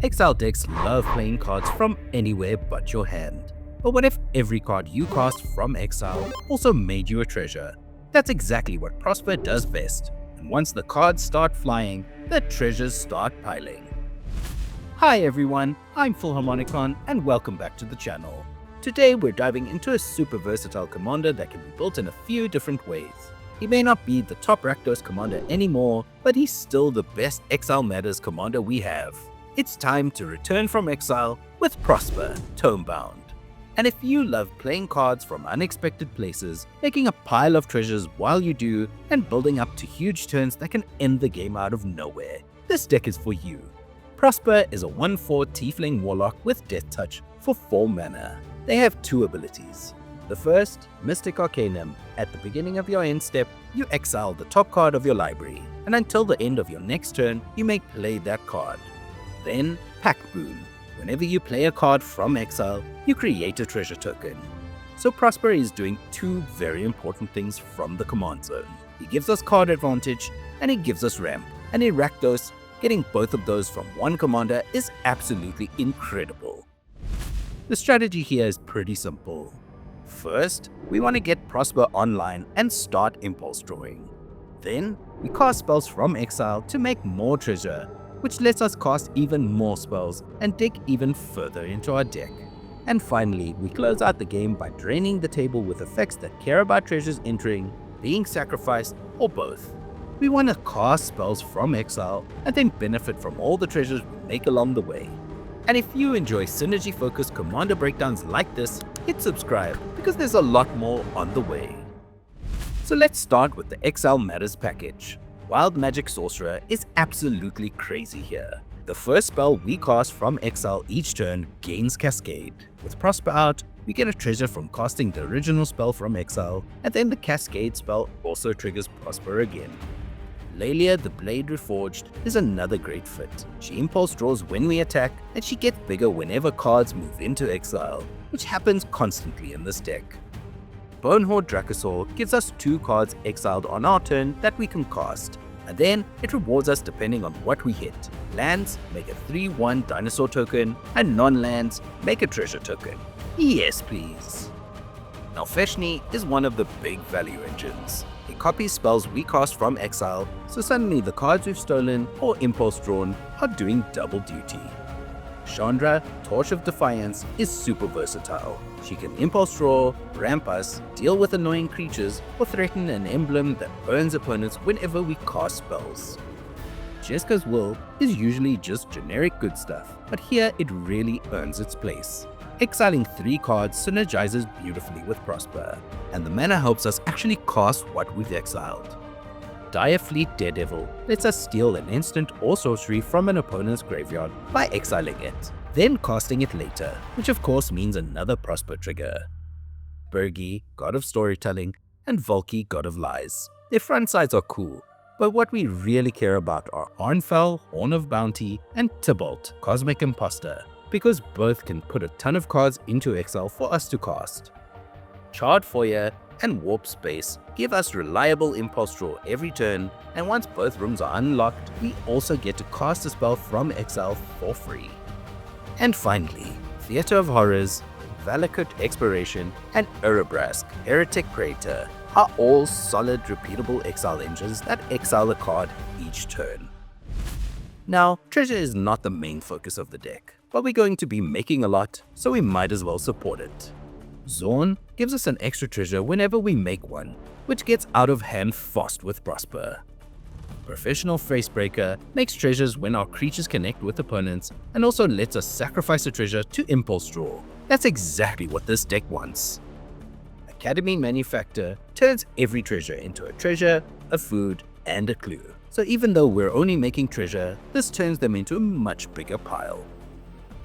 Exile decks love playing cards from anywhere but your hand. But what if every card you cast from Exile also made you a treasure? That's exactly what Prosper does best. And once the cards start flying, the treasures start piling. Hi everyone, I'm Philharmonicon and welcome back to the channel. Today we're diving into a super versatile commander that can be built in a few different ways. He may not be the top Rakdos Commander anymore, but he's still the best Exile Matters commander we have. It's time to return from exile with Prosper, Tome-Bound. And if you love playing cards from unexpected places, making a pile of treasures while you do, and building up to huge turns that can end the game out of nowhere, this deck is for you. Prosper is a 1/4 Tiefling Warlock with Death Touch for 4 mana. They have 2 abilities. The first, Mystic Arcanum. At the beginning of your end step, you exile the top card of your library, and until the end of your next turn, you may play that card. Then, Pact Boon. Whenever you play a card from exile, you create a treasure token. So Prosper is doing 2 very important things from the command zone. He gives us card advantage, and he gives us ramp. And in Rakdos, getting both of those from one commander is absolutely incredible. The strategy here is pretty simple. First, we want to get Prosper online and start impulse drawing. Then, we cast spells from exile to make more treasure, which lets us cast even more spells and dig even further into our deck. And finally, we close out the game by draining the table with effects that care about treasures entering, being sacrificed, or both. We want to cast spells from exile and then benefit from all the treasures we make along the way. And if you enjoy synergy-focused commander breakdowns like this, hit subscribe because there's a lot more on the way. So let's start with the Exile Matters package. Wild Magic Sorcerer is absolutely crazy here. The first spell we cast from exile each turn gains Cascade. With Prosper out, we get a treasure from casting the original spell from exile, and then the Cascade spell also triggers Prosper again. Laelia the Blade Reforged is another great fit. She impulse draws when we attack, and she gets bigger whenever cards move into exile, which happens constantly in this deck. Bonehorde Dracosaur gives us 2 cards exiled on our turn that we can cast, and then it rewards us depending on what we hit. Lands make a 3/1 dinosaur token, and non-lands make a treasure token. Yes please. Now Feshni is one of the big value engines. It copies spells we cast from exile, so suddenly the cards we've stolen or impulse drawn are doing double duty. Chandra, Torch of Defiance, is super versatile. She can impulse draw, ramp us, deal with annoying creatures, or threaten an emblem that burns opponents whenever we cast spells. Jeska's Will is usually just generic good stuff, but here it really earns its place. Exiling 3 cards synergizes beautifully with Prosper, and the mana helps us actually cast what we've exiled. Dire Fleet Daredevil lets us steal an instant or sorcery from an opponent's graveyard by exiling it, then casting it later, which of course means another Prosper trigger. Bergi, God of Storytelling, and Volki, God of Lies. Their front sides are cool, but what we really care about are Arnfell, Horn of Bounty, and Tybalt, Cosmic Imposter, because both can put a ton of cards into exile for us to cast. Charred Foyer and Warp Space give us reliable impulse draw every turn, and once both rooms are unlocked, we also get to cast a spell from exile for free. And finally, Theatre of Horrors, Valakut Exploration, and Erebrask, Heretic Praetor, are all solid repeatable exile engines that exile a card each turn. Now, treasure is not the main focus of the deck, but we're going to be making a lot, so we might as well support it. Zorn gives us an extra treasure whenever we make one, which gets out of hand fast with Prosper. Professional Facebreaker makes treasures when our creatures connect with opponents and also lets us sacrifice a treasure to impulse draw. That's exactly what this deck wants. Academy Manufactor turns every treasure into a treasure, a food, and a clue. So even though we're only making treasure, this turns them into a much bigger pile.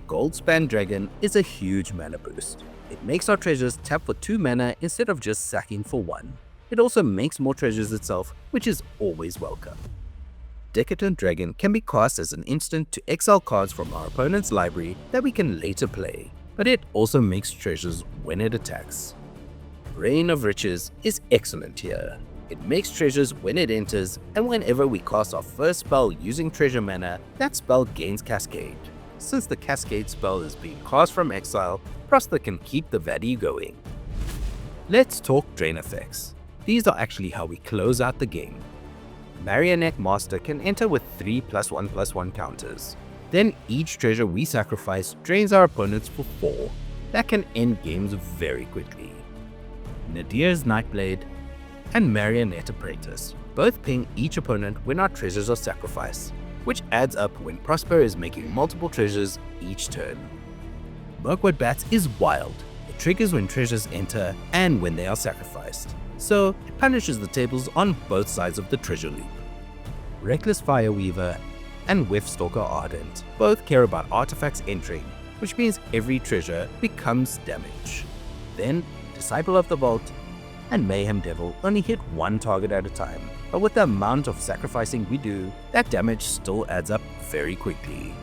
Goldspan Dragon is a huge mana boost. It makes our treasures tap for 2 mana instead of just sacking for 1. It also makes more treasures itself, which is always welcome. Decadent Dragon can be cast as an instant to exile cards from our opponent's library that we can later play, but it also makes treasures when it attacks. Reign of Riches is excellent here. It makes treasures when it enters, and whenever we cast our first spell using treasure mana, that spell gains Cascade. since the Cascade spell is being cast from exile, Prosper can keep the value going. Let's talk drain effects. These are actually how we close out the game. Marionette Master can enter with 3 +1/+1 counters. Then each treasure we sacrifice drains our opponents for 4. That can end games very quickly. Nadir's Nightblade and Marionette Apprentice both ping each opponent when our treasures are sacrificed, which adds up when Prosper is making multiple treasures each turn. Mirkwood Bats is wild. It triggers when treasures enter and when they are sacrificed, so it punishes the tables on both sides of the treasure loop. Reckless Fireweaver and Whiffstalker Ardent both care about artifacts entering, which means every treasure becomes damage. Then Disciple of the Vault and Mayhem Devil only hit one target at a time, but with the amount of sacrificing we do, that damage still adds up very quickly.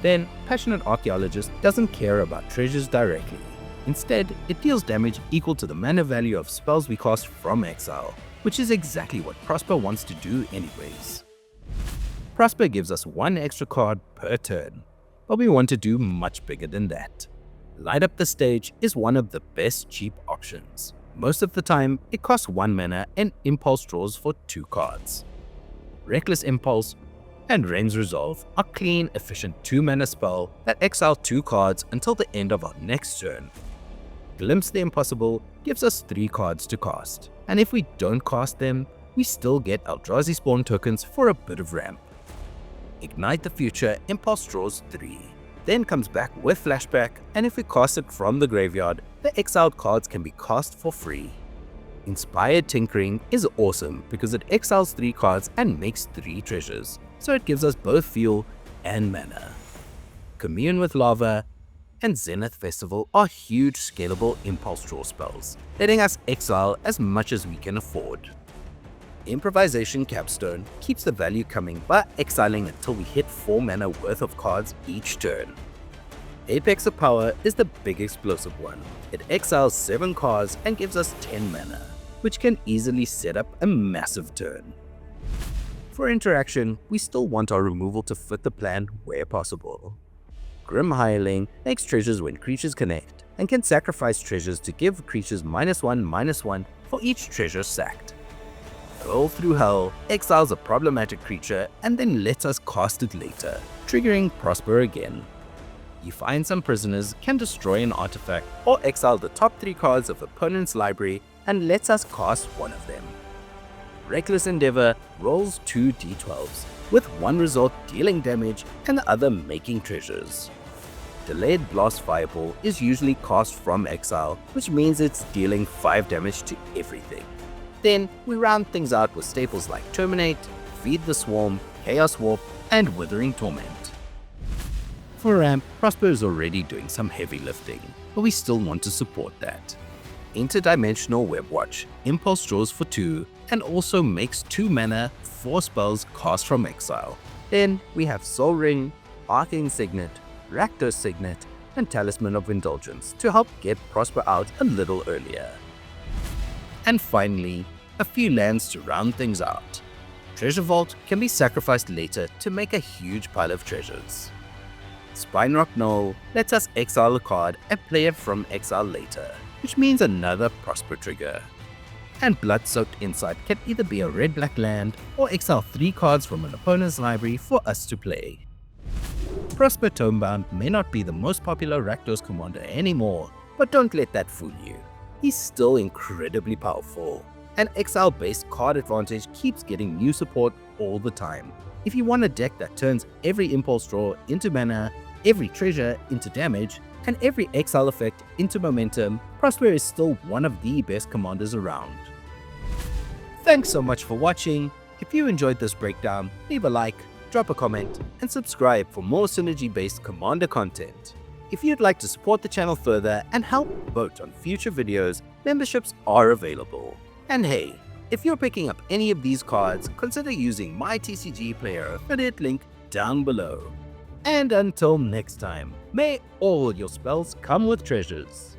Then Passionate Archaeologist doesn't care about treasures directly. Instead, it deals damage equal to the mana value of spells we cast from exile, which is exactly what Prosper wants to do anyways. Prosper gives us 1 extra card per turn, but we want to do much bigger than that. Light Up the Stage is one of the best cheap options. Most of the time, it costs 1 mana and Impulse draws for 2 cards. Reckless Impulse and Ren's Resolve are clean, efficient 2 mana spell that exile 2 cards until the end of our next turn. Glimpse the Impossible gives us 3 cards to cast, and if we don't cast them, we still get Eldrazi spawn tokens for a bit of ramp. Ignite the Future Impulse draws 3, then comes back with Flashback, and if we cast it from the graveyard, the exiled cards can be cast for free. Inspired Tinkering is awesome because it exiles 3 cards and makes 3 treasures, so it gives us both fuel and mana. Commune with Lava and Zenith Festival are huge scalable impulse draw spells, letting us exile as much as we can afford. Improvisation Capstone keeps the value coming by exiling until we hit 4 mana worth of cards each turn. Apex of Power is the big explosive one. It exiles 7 cards and gives us 10 mana, which can easily set up a massive turn. For interaction, we still want our removal to fit the plan where possible. Grim Hireling makes treasures when creatures connect, and can sacrifice treasures to give creatures -1/-1 for each treasure sacked. Roll Through Hell exiles a problematic creature and then lets us cast it later, triggering Prosper again. You Find Some Prisoners can destroy an artifact or exile the top 3 cards of opponent's library and lets us cast one of them. Reckless Endeavor rolls 2 d12s, with one result dealing damage and the other making treasures. Delayed Blast Fireball is usually cast from exile, which means it's dealing 5 damage to everything. Then we round things out with staples like Terminate, Feed the Swarm, Chaos Warp, and Withering Torment. For ramp, Prosper is already doing some heavy lifting, but we still want to support that. Interdimensional Webwatch impulse draws for 2 and also makes 2 mana 4 spells cast from exile. Then we have Soul Ring, Arcane Signet, Rakdos Signet, and Talisman of Indulgence to help get Prosper out a little earlier. And finally, a few lands to round things out. Treasure Vault can be sacrificed later to make a huge pile of treasures. Spinerock Knoll lets us exile a card and play it from exile later, which means another Prosper trigger. And Blood-Soaked Insight can either be a red-black land or exile 3 cards from an opponent's library for us to play. Prosper Tome-Bound may not be the most popular Rakdos Commander anymore, but don't let that fool you. He's still incredibly powerful, and exile-based card advantage keeps getting new support all the time. If you want a deck that turns every impulse draw into mana, every treasure into damage, and every exile effect into momentum, Prosper is still one of the best commanders around. Thanks so much for watching. If you enjoyed this breakdown, leave a like, drop a comment, and subscribe for more synergy-based commander content. If you'd like to support the channel further and help vote on future videos, memberships are available. And hey, if you're picking up any of these cards, consider using my TCG Player affiliate link down below. And until next time, may all your spells come with treasures.